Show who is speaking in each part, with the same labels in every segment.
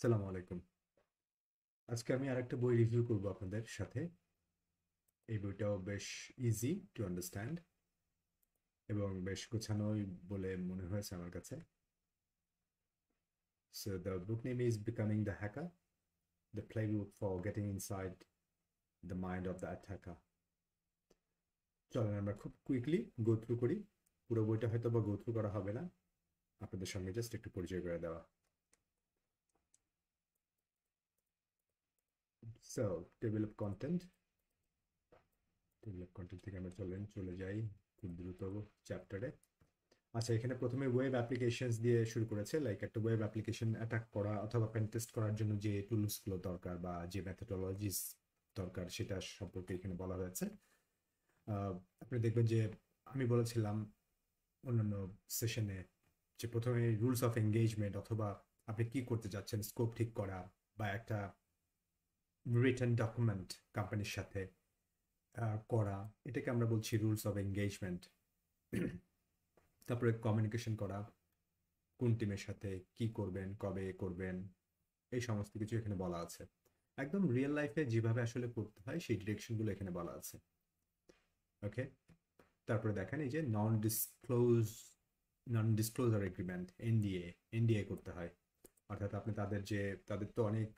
Speaker 1: সালামু আলাইকুম। আজকে আমি আরেকটা বই রিভিউ করব আপনাদের সাথে। এই বইটাও বেশ ইজি টু আন্ডারস্ট্যান্ড এবং বেশ গোছানোই বলে মনে হয়েছে আমার কাছে। So the book name is becoming the hacker, the playbook for getting inside the mind of the attacker. চলেন আমরা খুব কুইকলি গো থ্রু করি। পুরো বইটা হয়তো বা গো থ্রু করা হবে না, আপনাদের সঙ্গে জাস্ট একটু পরিচয় করে দেওয়া। সো টেবিল অফ কন্টেন্ট, থেকে আমরা চলে যাই খুব দ্রুত চ্যাপ্টারে। আচ্ছা, এখানে প্রথমে ওয়েব অ্যাপ্লিকেশনস দিয়ে শুরু করেছে, লাইক একটা ওয়েব অ্যাপ্লিকেশন অ্যাটাক করা অথবা পেন টেস্ট করার জন্য যে টুলসগুলো দরকার বা যে মেথোডোলজিস দরকার সেটা সম্পর্কে এখানে বলা হয়েছে। আপনি দেখবেন যে আমি বলেছিলাম অন্যান্য সেশনে যে প্রথমে রুলস অফ এঙ্গেজমেন্ট অথবা আপনি কি করতে যাচ্ছেন স্কোপ ঠিক করা বা একটা রিটেন ডকুমেন্ট কোম্পানির সাথে করা, এটাকে আমরা বলছি রুলস অফ এঙ্গেজমেন্ট। তারপরে কমিউনিকেশন করা, কোন টিমের সাথে কি করবেন, কবে করবেন, এই সমস্ত কিছু এখানে বলা আছে। একদম রিয়েল লাইফে যেভাবে আসলে করতে হয় সেই ডিরেকশনগুলো এখানে বলা আছে। ওকে, তারপরে দেখেন এই যে নন ডিসক্লোজার এগ্রিমেন্ট, এনডিএ করতে হয়। অর্থাৎ আপনি তাদের তো অনেক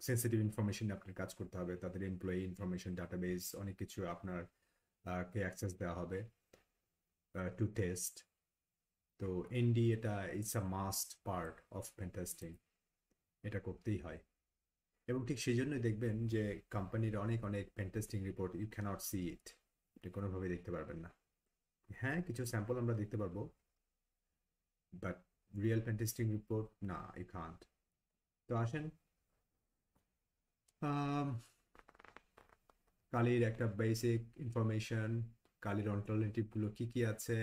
Speaker 1: সেন্সিটিভ ইনফরমেশন আপনার কাজ করতে হবে, তাদের এমপ্লয়ি ইনফরমেশন ডাটাবেস অনেক কিছু আপনার কে অ্যাক্সেস দেওয়া হবে টু টেস্ট। তো এটা it's a must part of pen testing, এটা করতেই হয়। এবং ঠিক সেই জন্যই দেখবেন যে কোম্পানির অনেক অনেক pen testing report you can't see it, এটা কোনোভাবেই দেখতে পারবেন না। হ্যাঁ, কিছু স্যাম্পল আমরা দেখতে পারবো, but real pen testing report না, ইউ কান্ট। তো আসেন কালির একটা বেসিক ইনফরমেশন, কালির অল্টারনেটিভগুলো কি কি আছে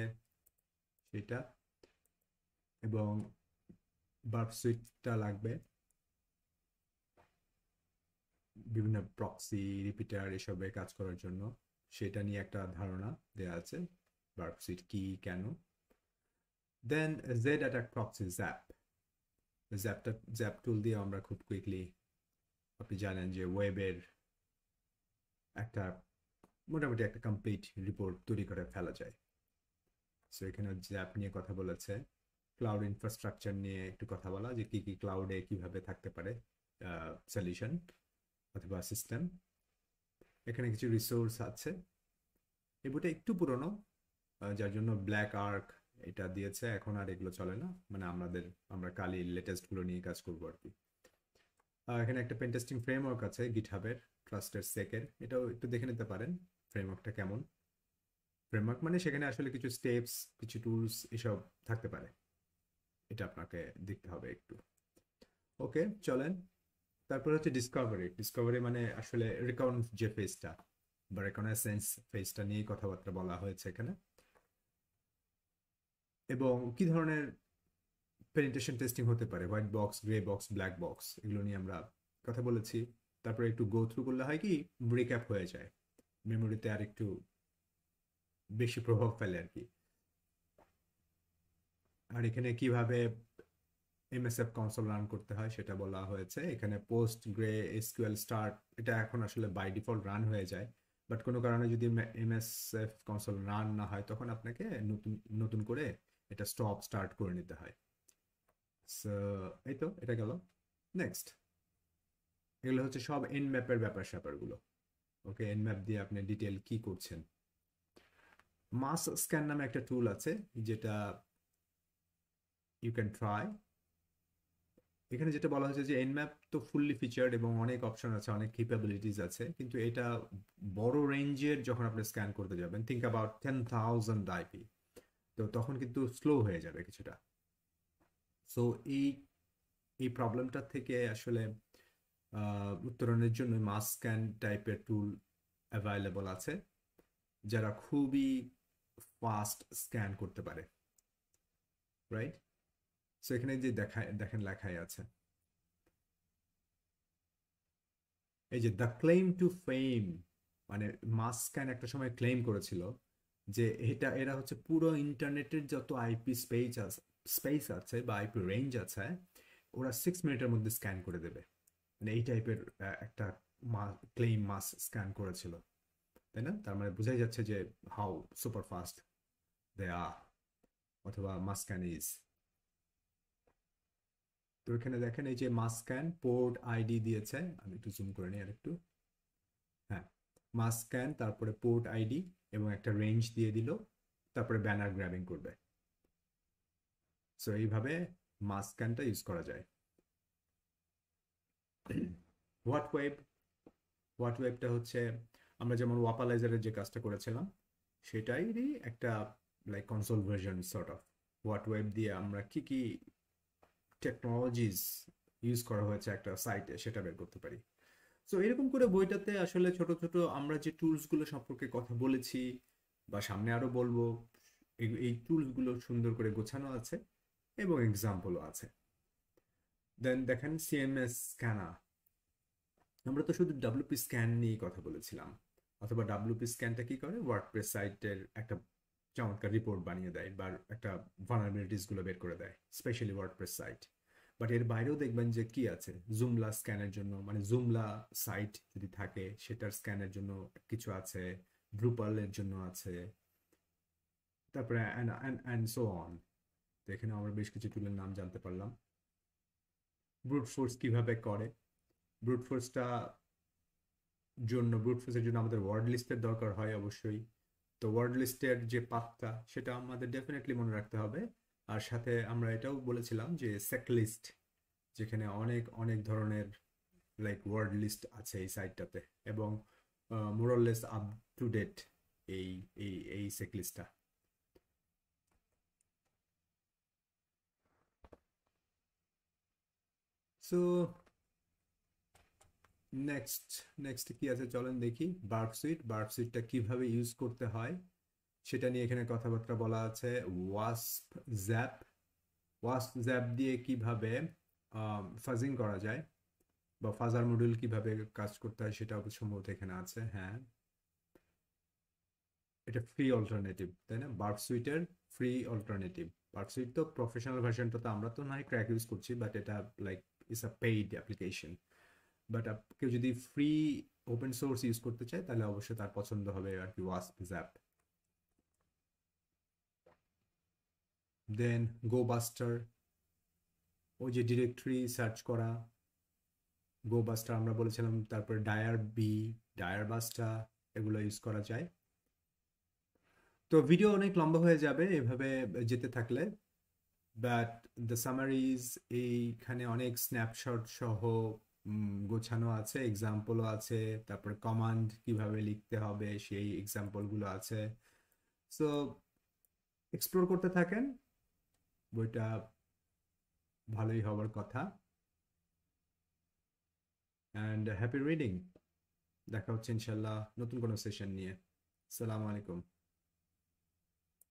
Speaker 1: সেটা, এবং বার্ব সুইটটা লাগবে, বিভিন্ন প্রক্সি রিপিটার এসবে কাজ করার জন্য, সেটা নিয়ে একটা ধারণা দেওয়া আছে, বার্ব সুইট কি কেন। দেন জেড অ্যাটাক প্রক্সি জ্যাপ টুল দিয়ে আমরা খুব কুইকলি, আপনি জানেন যে ওয়েবের একটা মোটামুটি একটা কমপ্লিট রিপোর্ট তৈরি করে ফেলা যায়। সো এখানে জ্যাপ নিয়ে কথা বলেছে, ক্লাউড ইনফ্রাস্ট্রাকচার নিয়ে একটু কথা বলা, যে কি কি ক্লাউডে কিভাবে থাকতে পারে সলিউশন অথবা সিস্টেম। এখানে কিছু রিসোর্স আছে। এই বইটা একটু পুরনো, যার জন্য ব্ল্যাক আর্ক এটা দিয়েছে, এখন আর এগুলো চলে না, মানে আমরা কালি লেটেস্ট গুলো নিয়ে কাজ করবো আর কি। এখানে একটা পেন টেস্টিং ফ্রেমওয়ার্ক আছে গিটহাবের, ট্রাস্টেড সেকের, এটাও একটু দেখে নিতে পারেন ফ্রেমওয়ার্কটা কেমন। ফ্রেমওয়ার্ক মানে সেখানে আসলে কিছু স্টেপস, কিছু টুলস এসব থাকতে পারে, এটা আপনাকে দেখতে হবে একটু। ওকে, চলেন। তারপর হচ্ছে ডিসকভারি মানে আসলে রিকন যে ফেজটা বা রেকনেসেন্স ফেজটা নিয়ে কথাবার্তা বলা হয়েছে এখানে, এবং কি ধরনের পেনিট্রেশন টেস্টিং হতে পারে, white box, grey box, black box, এগুলো নিয়ে আমরা কথা বলেছি। তারপরে একটু গো থ্রু করলে হয় কি, ব্রেকআপ হয়ে যায়, মেমোরিতে আর একটু বেশি প্রভাব ফেলে আর কি। আর এখানে কিভাবে এমএসএফ কনসোল রান করতে হয় সেটা বলা হয়েছে। এখানে পোস্ট গ্রে এসকিউএল স্টার্ট, এটা এখন আসলে বাই ডিফল্ট রান হয়ে যায়, বাট কোনো কারণে যদি এমএসএফ কনসোল রান না হয় তখন আপনাকে নতুন নতুন করে এটা স্টার্ট করে নিতে হয়। সো এই তো, এটা গেল। নেক্সট, এগুলো হচ্ছে সব এন ম্যাপের ব্যাপার স্যাপারগুলো। ওকে, এন ম্যাপ দিয়ে আপনি ডিটেল কি করছেন। মাস স্ক্যান নামে একটা টুল আছে যেটা ইউ ক্যান ট্রাই। এখানে যেটা বলা হয়েছে যে এনম্যাপ তো ফুললি ফিচার্ড এবং অনেক অপশন আছে, অনেক ক্যাপাবিলিটিস আছে, কিন্তু এটা বড় রেঞ্জের যখন আপনি স্ক্যান করতে যাবেন, থিঙ্ক অ্যাবাউট 10,000 আইপি, তো তখন কিন্তু স্লো হয়ে যাবে কিছুটা। সো এই এই প্রবলেমটা থেকে আসলে উত্তরণের জন্য মাস স্ক্যান টাইপের টুল অ্যাভেলেবল আছে, যারা খুবই ফাস্ট স্ক্যান করতে পারে, রাইট? সো এখানে যে দেখেন লেখাই আছে, এই যে দ্য ক্লেম টু ফেম, মানে মাস্কান একটা সময় ক্লেম করেছিল যে এরা হচ্ছে পুরো ইন্টারনেটের যত আইপি স্পেস আছে বা আইপি রেঞ্জ আছে, ওরা 6 মিনিটের মধ্যে স্ক্যান করে দেবে, মানে এই টাইপের একটা ক্লেইম মাস স্ক্যান করেছিল, তাই না? তার মানে বোঝাই যাচ্ছে যে হাউ সুপার ফাস্ট দে আর, অথবা মাস স্ক্যান ইজ। তো এখানে দেখেন এই যে মাস স্ক্যান পোর্ট আইডি দিয়েছে, আমি একটু জুম করে নিই আর একটু। হ্যাঁ, মাস স্ক্যান, তারপরে পোর্ট আইডি এবং একটা রেঞ্জ দিয়ে দিল, তারপরে ব্যানার গ্র্যাবিং করবে। সো এইভাবে মাস স্ক্যানটা ইউজ করা যায়। হোয়াট ওয়েব, হোয়াট ওয়েবটা হচ্ছে আমরা যেমন ওয়াপালাইজারের যে কাজটা করেছিলাম সেটাইরই একটা like console version sort of. What web দিয়ে আমরা কি কি টেকনোলজিস ইউজ করা হয়েছে একটা সাইটে সেটা বের করতে পারি। সো এরকম করে বইটাতে আসলে ছোট ছোট আমরা যে টুলসগুলো সম্পর্কে কথা বলেছি বা সামনে আরো বলবো, এই টুলসগুলো সুন্দর করে গোছানো আছে এবং এক্সাম্পলও আছে। দেন দেখেন সিএমএস স্ক্যানার, আমরা তো শুধু ডাব্লিউপি স্ক্যান নিয়ে কথা বলেছিলাম, অথবা ডাব্লিউপি স্ক্যানটা কি করে, ওয়ার্ডপ্রেস সাইটের একটা চমৎকার রিপোর্ট বানিয়ে দেয় বা একটা ভালনারেবিলিটিস গুলো বের করে দেয়, স্পেশালি ওয়ার্ডপ্রেস সাইট। বাট এর বাইরেও দেখবেন যে কি আছে, জুমলা স্ক্যানের জন্য, মানে জুমলা সাইট যদি থাকে সেটার স্ক্যানের জন্য কিছু আছে, ড্রুপাল এর জন্য আছে, তারপরে অ্যান্ড সো অন। তো এখানে আমরা বেশ কিছু টুলের নাম জানতে পারলাম। ব্রুট ফোর্স কিভাবে করে, ব্রুট ফোর্সটা ব্রুট ফোর্সের জন্য আমাদের ওয়ার্ড লিস্টের দরকার হয় অবশ্যই। তো ওয়ার্ড লিস্টের যে পাথটা সেটা আমাদের ডেফিনেটলি মনে রাখতে হবে। আর সাথে আমরা এটাও বলেছিলাম যে সেক লিস্ট, যেখানে অনেক অনেক ধরনের লাইক ওয়ার্ড লিস্ট আছে এই সাইটটাতে, এবং মোরলেস আপ টু ডেট এই এই সেক লিস্টটা। সো নেক্সট নেক্সট কি আছে চলেন দেখি। বার্ব সুইট, বার্ব সুইটটা কিভাবে ইউজ করতে হয় সেটা নিয়ে এখানে কথাবার্তা বলা আছে। ওয়াস্প জ্যাপ, ওয়াস্প জ্যাপ দিয়ে কিভাবে ফাজিং করা যায় বা ফাজার মডিউল কিভাবে কাজ করতে হয় সেটা সম্ভবত এখানে আছে। হ্যাঁ, এটা ফ্রি অল্টারনেটিভ, তাই না? বার্ব সুইটের ফ্রি অল্টারনেটিভ। বার্ব সুইট তো প্রফেশনাল ভার্সনটা তো আমরা তো নয় ক্র্যাক ইউজ করছি, বাট এটা like it's a paid application. But কেউ যদি ফ্রি ওপেন সোর্স ইউজ করতে চায় তাহলে অবশ্যই তার পছন্দ হবে আর কি ওয়াস্প জ্যাপ। দেন গো বাস্টার, ওই যে ডিরেক্টরি সার্চ করা, গো বাস্টার আমরা বলেছিলাম। তারপরে ডায়ার বি, ডায়ার বাস্টা, এগুলো ইউজ করা যায়। তো ভিডিও অনেক লম্বা হয়ে যাবে এভাবে যেতে থাকলে, বাট দ্য সামারিজ এইখানে অনেক স্ন্যাপশট সহ গোছানো আছে, এক্সাম্পলও আছে, তারপরে কমান্ড কিভাবে লিখতে হবে সেই এক্সাম্পলগুলো আছে। সো এক্সপ্লোর করতে থাকেন, বইটা ভালোই হওয়ার কথা। And happy reading. দেখা হচ্ছে ইনশাল্লাহ নতুন কোনো সেশন নিয়ে। আসসালামু আলাইকুম।